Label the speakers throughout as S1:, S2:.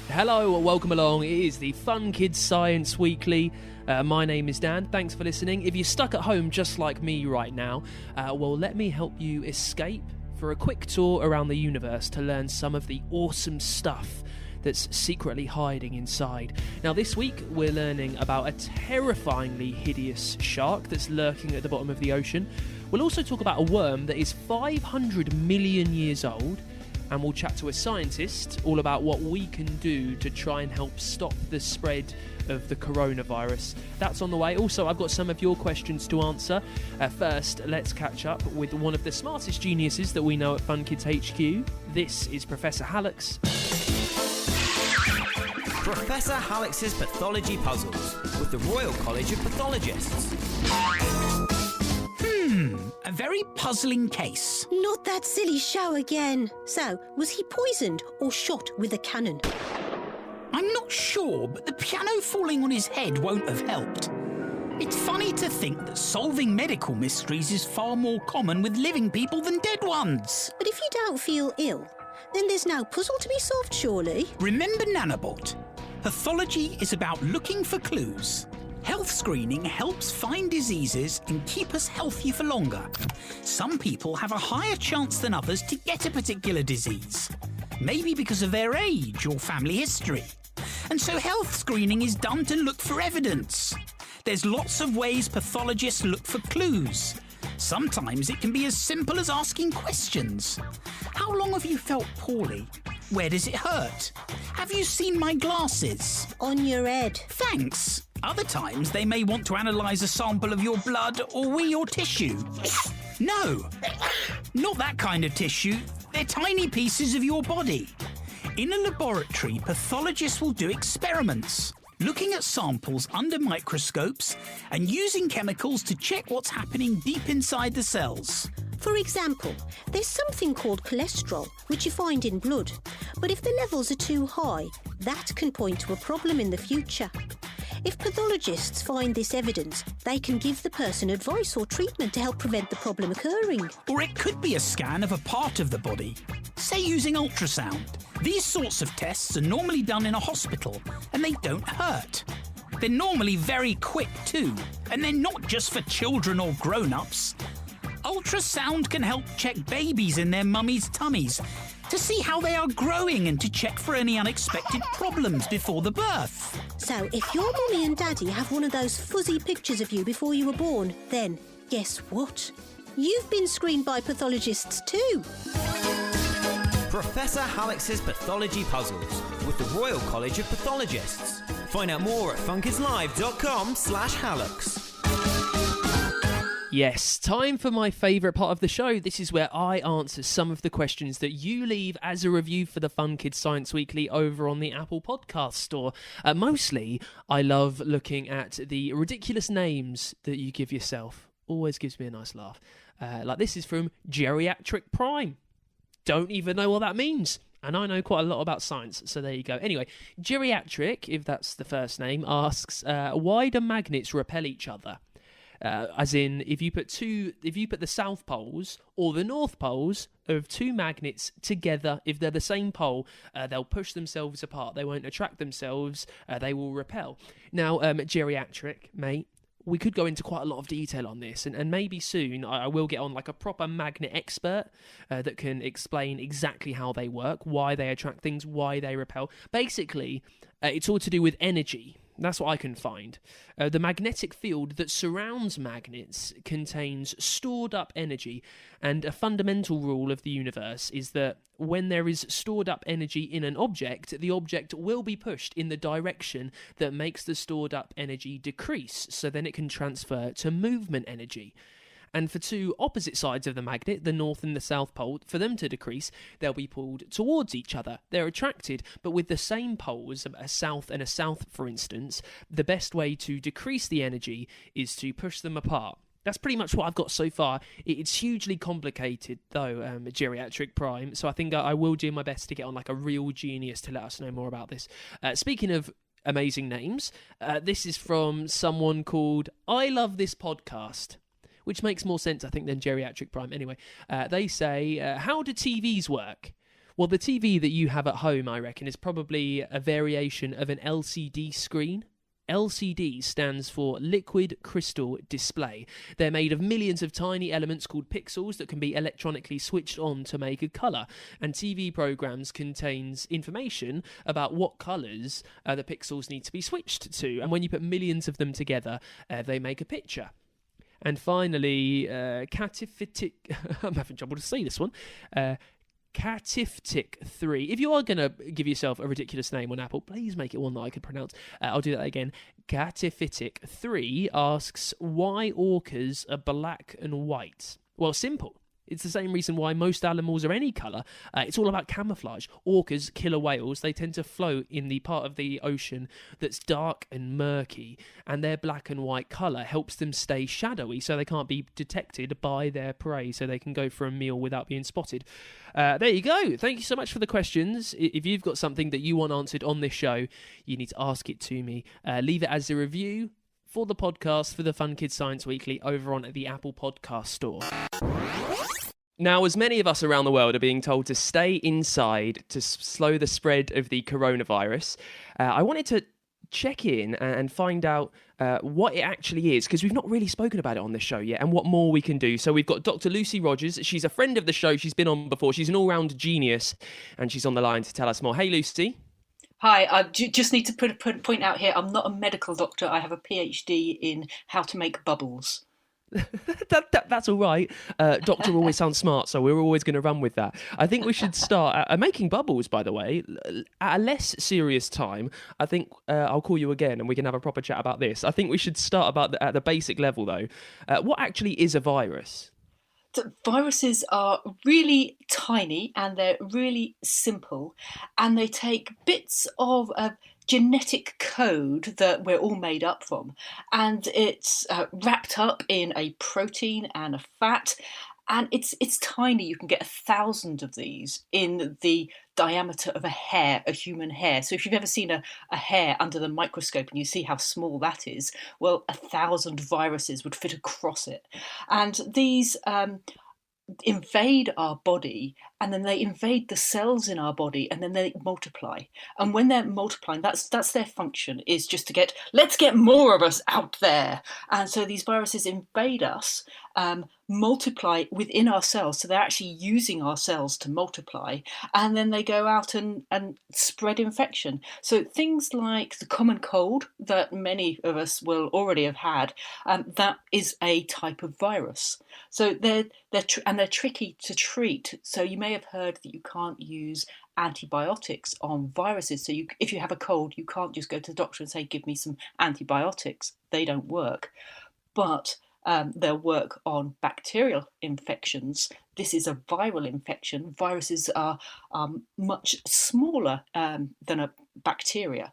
S1: Hello, welcome along. It is the Fun Kids Science Weekly. My name is Dan. Thanks for listening. If you're stuck at home just like me right now, well, let me help you escape for a quick tour around the universe to learn some of the awesome stuff that's secretly hiding inside. Now, this week we're learning about a terrifyingly hideous shark that's lurking at the bottom of the ocean. We'll also talk about a worm that is 500 million years old, and we'll chat to a scientist all about what we can do to try and help stop the spread of the coronavirus. That's on the way. Also, I've got some of your questions to answer. First, let's catch up with one of the smartest geniuses that we know at Fun Kids HQ. This is Professor Hallex.
S2: Professor Hallex's Pathology Puzzles with the Royal College of Pathologists.
S3: A very puzzling case.
S4: Not that silly show again. So, was he poisoned or shot with a cannon?
S3: I'm not sure, but the piano falling on his head won't have helped. It's funny to think that solving medical mysteries is far more common with living people than dead ones.
S4: But if you don't feel ill, then there's no puzzle to be solved, surely.
S3: Remember Nanobot? Pathology is about looking for clues. Health screening helps find diseases and keep us healthy for longer. Some people have a higher chance than others to get a particular disease, maybe because of their age or family history. And so health screening is done to look for evidence. There's lots of ways pathologists look for clues. Sometimes it can be as simple as asking questions. How long have you felt poorly? Where does it hurt? Have you seen my glasses?
S4: On your head.
S3: Thanks. Other times they may want to analyse a sample of your blood or wee or tissue. No, not that kind of tissue. They're tiny pieces of your body. In a laboratory, pathologists will do experiments, looking at samples under microscopes and using chemicals to check what's happening deep inside the cells.
S4: For example, there's something called cholesterol, which you find in blood. But if the levels are too high, that can point to a problem in the future. If pathologists find this evidence, they can give the person advice or treatment to help prevent the problem occurring.
S3: Or it could be a scan of a part of the body, say using ultrasound. These sorts of tests are normally done in a hospital, and they don't hurt. They're normally very quick too, and they're not just for children or grown-ups. Ultrasound can help check babies in their mummies' tummies to see how they are growing and to check for any unexpected problems before the birth.
S4: So if your mummy and daddy have one of those fuzzy pictures of you before you were born, then guess what? You've been screened by pathologists too.
S2: Professor Hallex's Pathology Puzzles with the Royal College of Pathologists. Find out more at funkidslive.com/Hallex.
S1: Yes, time for my favourite part of the show. This is where I answer some of the questions that you leave as a review for the Fun Kids Science Weekly over on the Apple Podcast Store. Mostly, I love looking at the ridiculous names that you give yourself. Always gives me a nice laugh. Like this is from Geriatric Prime. Don't even know what that means. And I know quite a lot about science, so there you go. Anyway, Geriatric, if that's the first name, asks, why do magnets repel each other? As in, if you put the south poles or the north poles of two magnets together, if they're the same pole, they'll push themselves apart. They won't attract themselves. They will repel. Now, Geriatric, mate, we could go into quite a lot of detail on this, and maybe soon I will get on like a proper magnet expert that can explain exactly how they work, why they attract things, why they repel. Basically, it's all to do with energy. That's what I can find. The magnetic field that surrounds magnets contains stored up energy, and a fundamental rule of the universe is that when there is stored up energy in an object, the object will be pushed in the direction that makes the stored up energy decrease, so then it can transfer to movement energy. And for two opposite sides of the magnet, the north and the south pole, for them to decrease, they'll be pulled towards each other. They're attracted, but with the same poles, a south and a south, for instance, the best way to decrease the energy is to push them apart. That's pretty much what I've got so far. It's hugely complicated, though, Geriatric Prime, so I think I will do my best to get on like a real genius to let us know more about this. Speaking of amazing names, this is from someone called I Love This Podcast, which makes more sense, I think, than Geriatric Prime. Anyway, they say, how do TVs work? Well, the TV that you have at home, I reckon, is probably a variation of an LCD screen. LCD stands for liquid crystal display. They're made of millions of tiny elements called pixels that can be electronically switched on to make a colour. And TV programs contains information about what colours the pixels need to be switched to. And when you put millions of them together, they make a picture. And finally, Catiftic... I'm having trouble to say this one. Catiftic 3. If you are going to give yourself a ridiculous name on Apple, please make it one that I could pronounce. I'll do that again. Catiftic 3 asks why orcas are black and white. Well, simple. It's the same reason why most animals are any colour. It's all about camouflage. Orcas, killer whales, they tend to float in the part of the ocean that's dark and murky, and their black and white colour helps them stay shadowy so they can't be detected by their prey, so they can go for a meal without being spotted. There you go. Thank you so much for the questions. If you've got something that you want answered on this show, you need to ask it to me. Leave it as a review for the podcast for the Fun Kids Science Weekly over on the Apple Podcast Store. Now, as many of us around the world are being told to stay inside to slow the spread of the coronavirus, I wanted to check in and find out what it actually is, because we've not really spoken about it on this show yet, and what more we can do. So we've got Dr. Lucy Rogers. She's a friend of the show. She's been on before. She's an all-round genius, and she's on the line to tell us more. Hey, Lucy.
S5: Hi, I just need to point out here, I'm not a medical doctor. I have a PhD in how to make bubbles.
S1: That's all right. Doctor always sounds smart, so we're always going to run with that. I think we should start making bubbles, by the way, at a less serious time. I think I'll call you again and we can have a proper chat about this. I think we should start at the basic level, though. What actually is a virus?
S5: So viruses are really tiny and they're really simple, and they take bits of genetic code that we're all made up from, and it's wrapped up in a protein and a fat, and it's tiny. You can get 1,000 of these in the diameter of a human hair. So if you've ever seen a hair under the microscope and you see how small that is, well, 1,000 viruses would fit across it. And these invade our body, and then they invade the cells in our body, and then they multiply. And when they're multiplying, that's their function, is just to let's get more of us out there. And so these viruses invade us, multiply within our cells, so they're actually using our cells to multiply, and then they go out and spread infection. So things like the common cold that many of us will already have had, that is a type of virus. So they're tricky to treat. So you may have heard that you can't use antibiotics on viruses. So if you have a cold, you can't just go to the doctor and say, give me some antibiotics. They don't work. But they'll work on bacterial infections. This is a viral infection. Viruses are much smaller than a bacteria.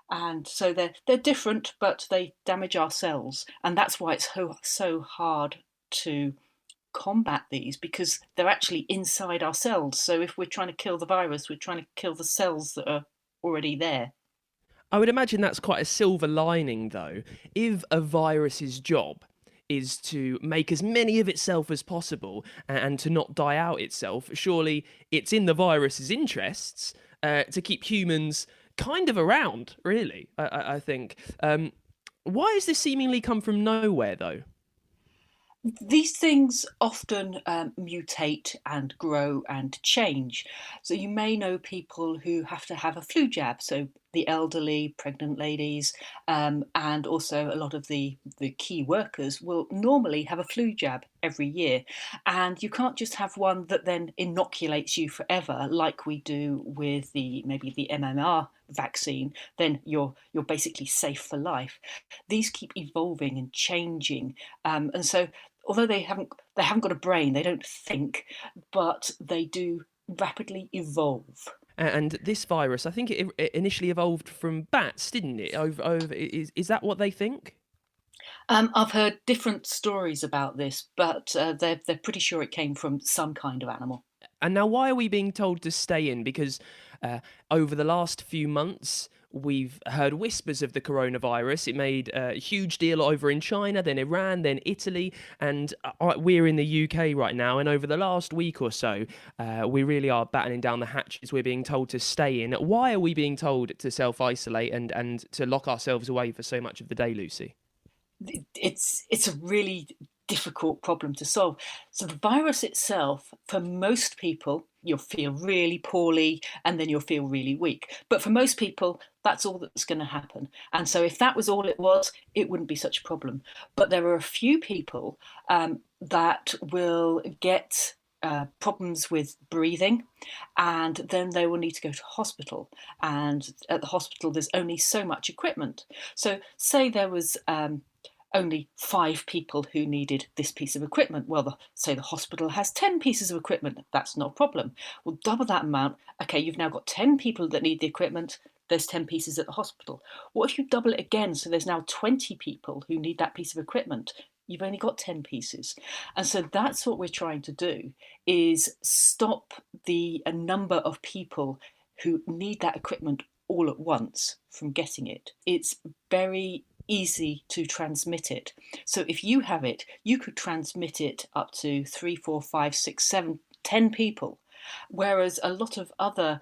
S5: And so they're different, but they damage our cells. And that's why it's so hard to combat these, because they're actually inside our cells. So if we're trying to kill the virus, we're trying to kill the cells that are already there.
S1: I would imagine that's quite a silver lining, though. If a virus's job is to make as many of itself as possible and to not die out itself, surely it's in the virus's interests to keep humans kind of around, really, I think. Why has this seemingly come from nowhere, though?
S5: These things often mutate and grow and change. So you may know people who have to have a flu jab, so the elderly, pregnant ladies, and also a lot of the key workers will normally have a flu jab every year. And you can't just have one that then inoculates you forever, like we do with maybe the MMR vaccine. Then you're basically safe for life. These keep evolving and changing, and so although they haven't got a brain, they don't think, but they do rapidly evolve.
S1: And this virus, I think it initially evolved from bats, didn't it? Is that what they think?
S5: I've heard different stories about this, but they're pretty sure it came from some kind of animal.
S1: And now, why are we being told to stay in? Because Over the last few months, we've heard whispers of the coronavirus. It made a huge deal over in China, then Iran, then Italy, and we're in the UK right now. And over the last week or so, we really are battening down the hatches. We're being told to stay in. Why are we being told to self-isolate and to lock ourselves away for so much of the day, Lucy?
S5: It's a really difficult problem to solve. So the virus itself, for most people, you'll feel really poorly and then you'll feel really weak. But for most people, that's all that's going to happen. And so if that was all it was, it wouldn't be such a problem. But there are a few people that will get problems with breathing, and then they will need to go to hospital. And at the hospital, there's only so much equipment. So say there was only 5 people who needed this piece of equipment. Well, say the hospital has 10 pieces of equipment. That's not a problem. Well, double that amount. Okay, you've now got 10 people that need the equipment. There's 10 pieces at the hospital. What if you double it again? So there's now 20 people who need that piece of equipment. You've only got 10 pieces. And so that's what we're trying to do, is stop the number of people who need that equipment all at once from getting it. It's very easy to transmit it. So if you have it, you could transmit it up to 3, 4, 5, 6, 7, 10 people. Whereas a lot of other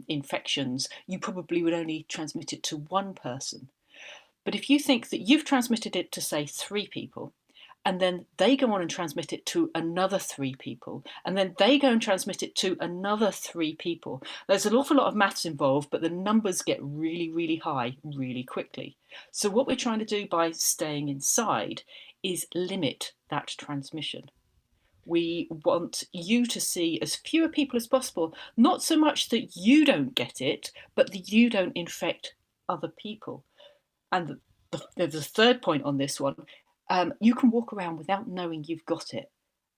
S5: infections, you probably would only transmit it to one person. But if you think that you've transmitted it to, say, 3 people, and then they go on and transmit it to another 3 people, and then they go and transmit it to another 3 people. There's an awful lot of maths involved, but the numbers get really, really high really quickly. So what we're trying to do by staying inside is limit that transmission. We want you to see as fewer people as possible, not so much that you don't get it, but that you don't infect other people. And there's a third point on this one. You can walk around without knowing you've got it.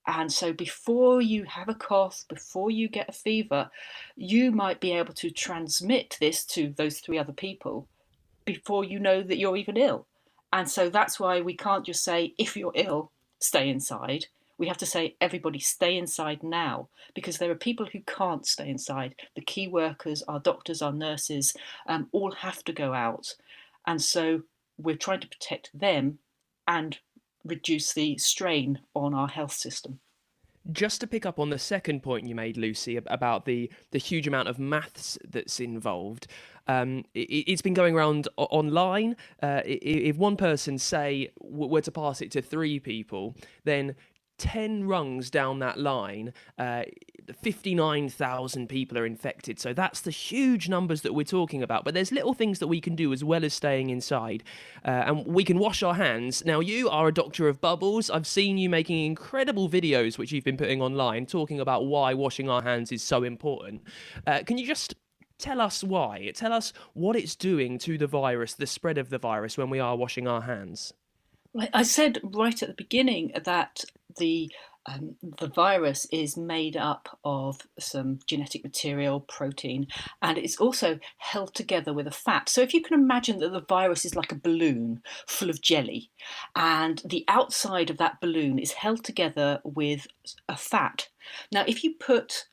S5: And so before you have a cough, before you get a fever, you might be able to transmit this to those 3 other people before you know that you're even ill. And so that's why we can't just say, if you're ill, stay inside. We have to say, everybody stay inside now, because there are people who can't stay inside. The key workers, our doctors, our nurses, all have to go out. And so we're trying to protect them and reduce the strain on our health system.
S1: Just to pick up on the second point you made, Lucy, about the huge amount of maths that's involved, it's been going around online. If one person, say, were to pass it to 3 people, then 10 rungs down that line, 59,000 people are infected. So that's the huge numbers that we're talking about. But there's little things that we can do as well as staying inside. And we can wash our hands. Now, you are a doctor of bubbles. I've seen you making incredible videos, which you've been putting online, talking about why washing our hands is so important. Can you just tell us why? Tell us what it's doing to the virus, the spread of the virus, when we are washing our hands.
S5: I said right at the beginning that the virus is made up of some genetic material, protein, and it's also held together with a fat. So if you can imagine that the virus is like a balloon full of jelly, and the outside of that balloon is held together with a fat. Now, if you put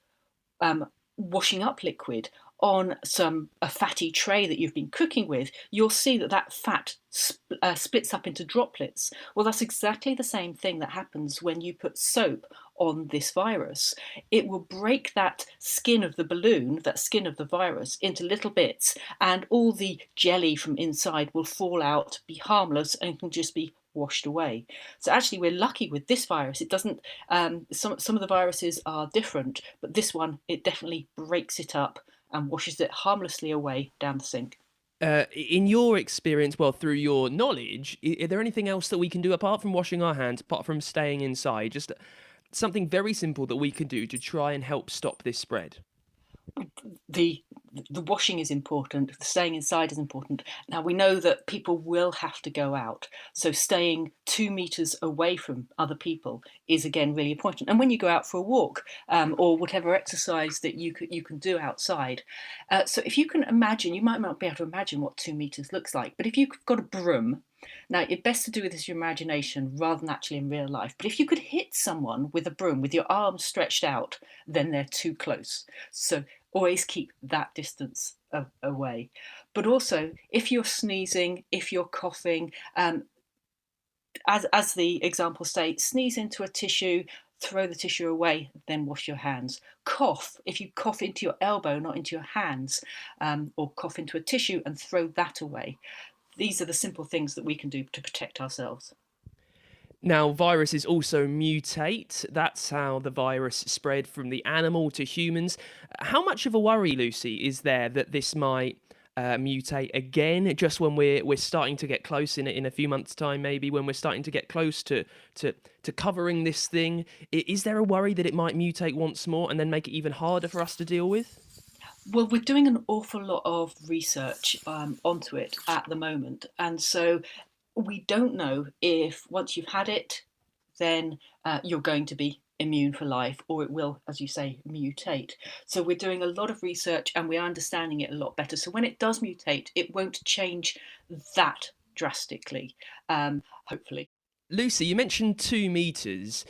S5: washing up liquid on a fatty tray that you've been cooking with, you'll see that fat splits up into droplets. Well, that's exactly the same thing that happens when you put soap on this virus. It will break that skin of the balloon, that skin of the virus, into little bits, and all the jelly from inside will fall out, be harmless, and can just be washed away. So actually we're lucky with this virus. It doesn't, some of the viruses are different, but this one, it definitely breaks it up and washes it harmlessly away down the sink.
S1: In your experience, well, through your knowledge, is there anything else that we can do apart from washing our hands, apart from staying inside? Just something very simple that we can do to try and help stop this spread?
S5: The washing is important, the staying inside is important. Now, we know that people will have to go out, so staying 2 meters away from other people is again really important. And when you go out for a walk or whatever exercise that you can do outside, so if you can imagine, you might not be able to imagine what 2 meters looks like, but if you've got a broom, now, it's best to do this in your imagination rather than actually in real life. But if you could hit someone with a broom with your arms stretched out, then they're too close. So always keep that distance away. But also, if you're sneezing, if you're coughing, as the example states, sneeze into a tissue, throw the tissue away, then wash your hands. Cough, if you cough into your elbow, not into your hands, or cough into a tissue and throw that away. These are the simple things that we can do to protect ourselves.
S1: Now, viruses also mutate. That's how the virus spread from the animal to humans. How much of a worry, Lucy, is there that this might mutate again, just when we're starting to get close in a few months' time, maybe when we're starting to get close to covering this thing? Is there a worry that it might mutate once more and then make it even harder for us to deal with?
S5: Well, we're doing an awful lot of research onto it at the moment, and so we don't know if once you've had it, then you're going to be immune for life, or it will, as you say, mutate. So we're doing a lot of research and we are understanding it a lot better. So when it does mutate, it won't change that drastically, hopefully.
S1: Lucy, you mentioned 2 meters,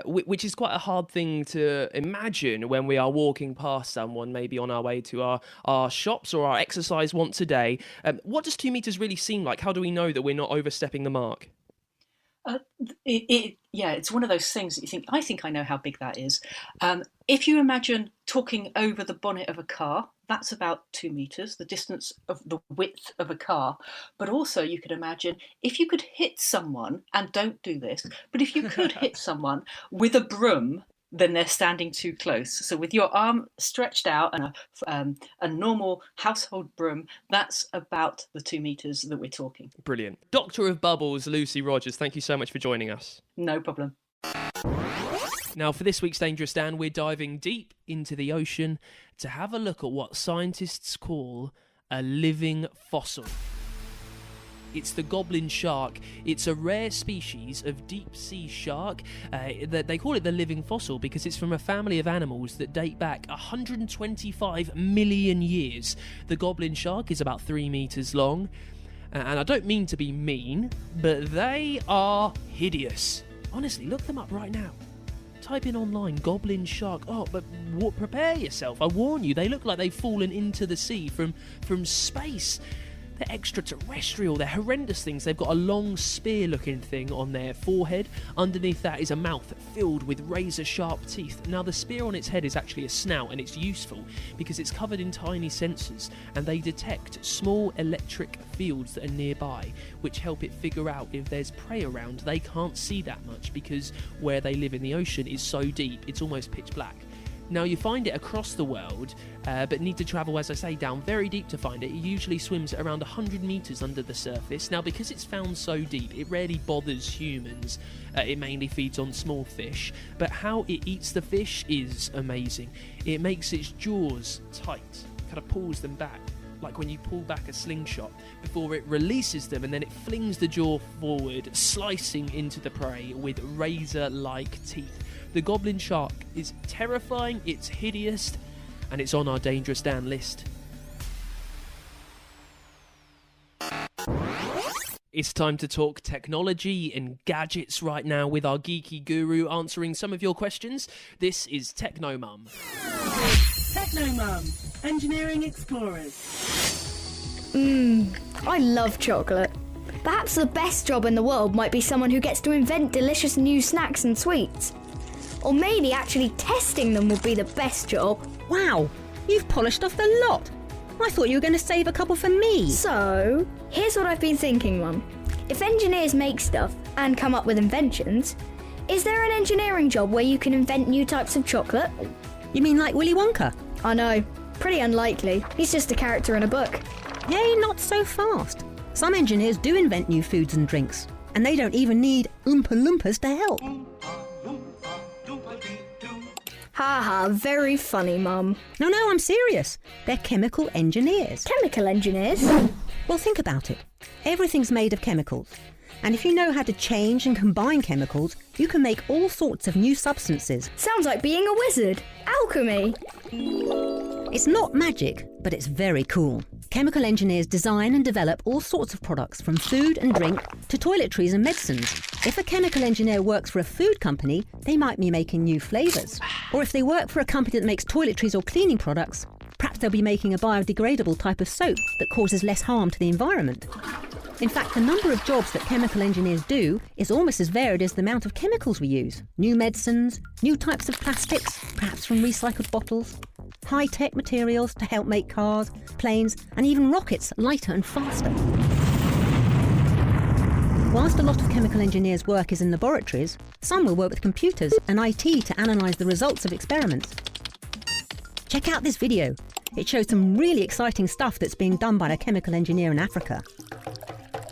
S1: which is quite a hard thing to imagine when we are walking past someone, maybe on our way to our shops or our exercise once a day. What does 2 meters really seem like? How do we know that we're not overstepping the mark?
S5: It's one of those things that you think, I think I know how big that is. If you imagine talking over the bonnet of a car, that's about 2 meters, the distance of the width of a car. But also you could imagine if you could hit someone, and don't do this, but if you could hit someone with a broom, then they're standing too close. So with your arm stretched out and a normal household broom, that's about the 2 meters that we're talking.
S1: Brilliant. Doctor of Bubbles, Lucy Rogers, thank you so much for joining us.
S5: No problem.
S1: Now, for this week's Dangerous Dan, we're diving deep into the ocean to have a look at what scientists call a living fossil. It's the Goblin Shark. It's a rare species of deep-sea shark. They call it the living fossil because it's from a family of animals that date back 125 million years. The Goblin Shark is about 3 meters long. And I don't mean to be mean, but they are hideous. Honestly, look them up right now. Type in online, Goblin Shark. Oh, but prepare yourself. I warn you, they look like they've fallen into the sea from space. They're extraterrestrial, they're horrendous things. They've got a long spear-looking thing on their forehead. Underneath that is a mouth filled with razor-sharp teeth. Now, the spear on its head is actually a snout, and it's useful because it's covered in tiny sensors, and they detect small electric fields that are nearby, which help it figure out if there's prey around. They can't see that much because where they live in the ocean is so deep, it's almost pitch black. Now, you find it across the world, but need to travel, as I say, down very deep to find it. It usually swims at around 100 metres under the surface. Now, because it's found so deep, it rarely bothers humans. It mainly feeds on small fish, but how it eats the fish is amazing. It makes its jaws tight, kind of pulls them back, like when you pull back a slingshot, before it releases them, and then it flings the jaw forward, slicing into the prey with razor-like teeth. The Goblin Shark is terrifying, it's hideous, and it's on our Dangerous Dan list. It's time to talk technology and gadgets right now with our geeky guru answering some of your questions. This is Techno Mum.
S6: Techno Mum, Engineering Explorers.
S7: I love chocolate. Perhaps the best job in the world might be someone who gets to invent delicious new snacks and sweets. Or maybe actually testing them would be the best job.
S8: Wow, you've polished off the lot. I thought you were going to save a couple for me.
S7: So, here's what I've been thinking, Mum. If engineers make stuff and come up with inventions, is there an engineering job where you can invent new types of chocolate?
S8: You mean like Willy Wonka?
S7: I know, pretty unlikely. He's just a character in a book.
S8: Yay, not so fast. Some engineers do invent new foods and drinks, and they don't even need Oompa Loompas to help.
S7: Haha, very funny, Mum.
S8: No, I'm serious. They're chemical engineers.
S7: Chemical engineers?
S8: Well, think about it. Everything's made of chemicals. And if you know how to change and combine chemicals, you can make all sorts of new substances.
S7: Sounds like being a wizard. Alchemy.
S8: It's not magic, but it's very cool. Chemical engineers design and develop all sorts of products, from food and drink to toiletries and medicines. If a chemical engineer works for a food company, they might be making new flavours. Or if they work for a company that makes toiletries or cleaning products, they'll be making a biodegradable type of soap that causes less harm to the environment. In fact, the number of jobs that chemical engineers do is almost as varied as the amount of chemicals we use. New medicines, new types of plastics, perhaps from recycled bottles, high-tech materials to help make cars, planes, and even rockets lighter and faster. Whilst a lot of chemical engineers' work is in laboratories, some will work with computers and IT to analyse the results of experiments. Check out this video. It shows some really exciting stuff that's being done by a chemical engineer in Africa.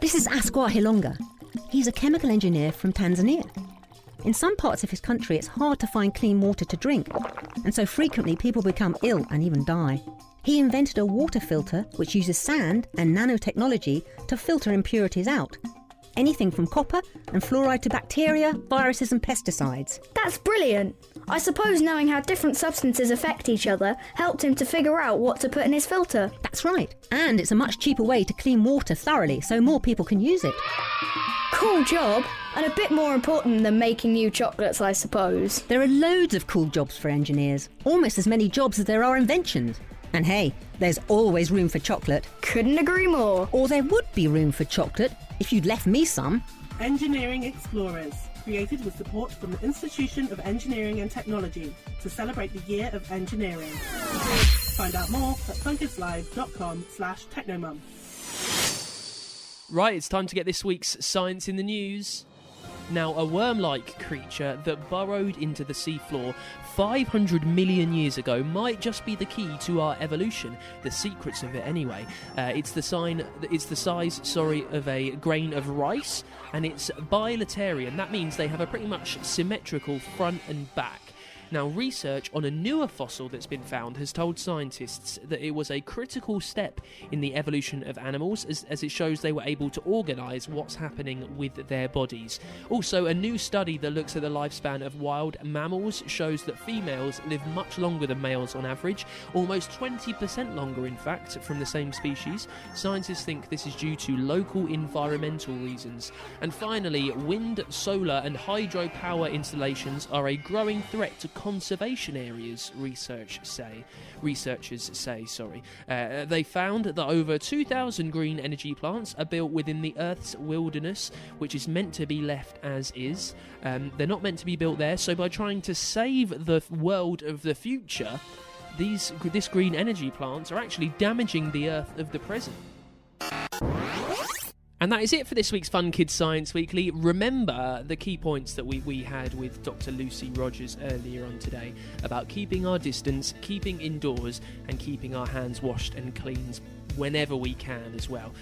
S8: This is Asqua Hilonga. He's a chemical engineer from Tanzania. In some parts of his country, it's hard to find clean water to drink, and so frequently people become ill and even die. He invented a water filter which uses sand and nanotechnology to filter impurities out. Anything from copper and fluoride to bacteria, viruses and pesticides.
S7: That's brilliant. I suppose knowing how different substances affect each other helped him to figure out what to put in his filter.
S8: That's right. And it's a much cheaper way to clean water thoroughly so more people can use it.
S7: Cool job. And a bit more important than making new chocolates, I suppose.
S8: There are loads of cool jobs for engineers. Almost as many jobs as there are inventions. And hey, there's always room for chocolate.
S7: Couldn't agree more.
S8: Or there would be room for chocolate if you'd left me some.
S6: Engineering Explorers, created with support from the Institution of Engineering and Technology to celebrate the Year of Engineering. Find out more at funkidslive.com/technomum.
S1: Right, it's time to get this week's Science in the News. Now, a worm-like creature that burrowed into the seafloor 500 million years ago might just be the key to our evolution. The secrets of it, anyway. It's the size of a grain of rice, and it's bilaterian. That means they have a pretty much symmetrical front and back. Now, research on a newer fossil that's been found has told scientists that it was a critical step in the evolution of animals, as it shows they were able to organise what's happening with their bodies. Also, a new study that looks at the lifespan of wild mammals shows that females live much longer than males on average, almost 20% longer in fact, from the same species. Scientists think this is due to local environmental reasons. And finally, wind, solar and hydropower installations are a growing threat to conservation areas, researchers say. They found that over 2,000 green energy plants are built within the Earth's wilderness, which is meant to be left as is. They're not meant to be built there, so by trying to save the world of the future, this green energy plants are actually damaging the Earth of the present. And that is it for this week's Fun Kids Science Weekly. Remember the key points that we had with Dr. Lucy Rogers earlier on today about keeping our distance, keeping indoors, and keeping our hands washed and cleaned whenever we can as well.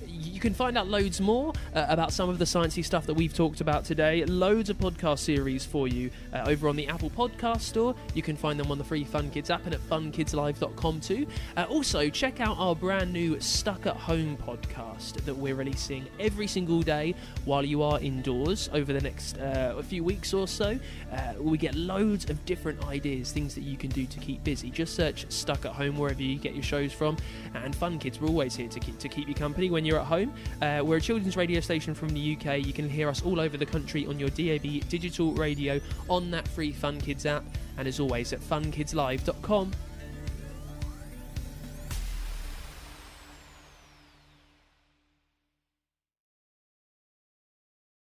S1: You can find out loads more about some of the sciencey stuff that we've talked about today. Loads of podcast series for you over on the Apple Podcast Store. You can find them on the free Fun Kids app and at funkidslive.com too. Also, check out our brand new Stuck at Home podcast that we're releasing every single day while you are indoors over the next a few weeks or so. We get loads of different ideas, things that you can do to keep busy. Just search Stuck at Home wherever you get your shows from. And Fun Kids, we're always here to keep you company when you're at home. We're a children's radio station from the UK. You can hear us all over the country on your DAB digital radio on that free Fun Kids app, and as always at funkidslive.com.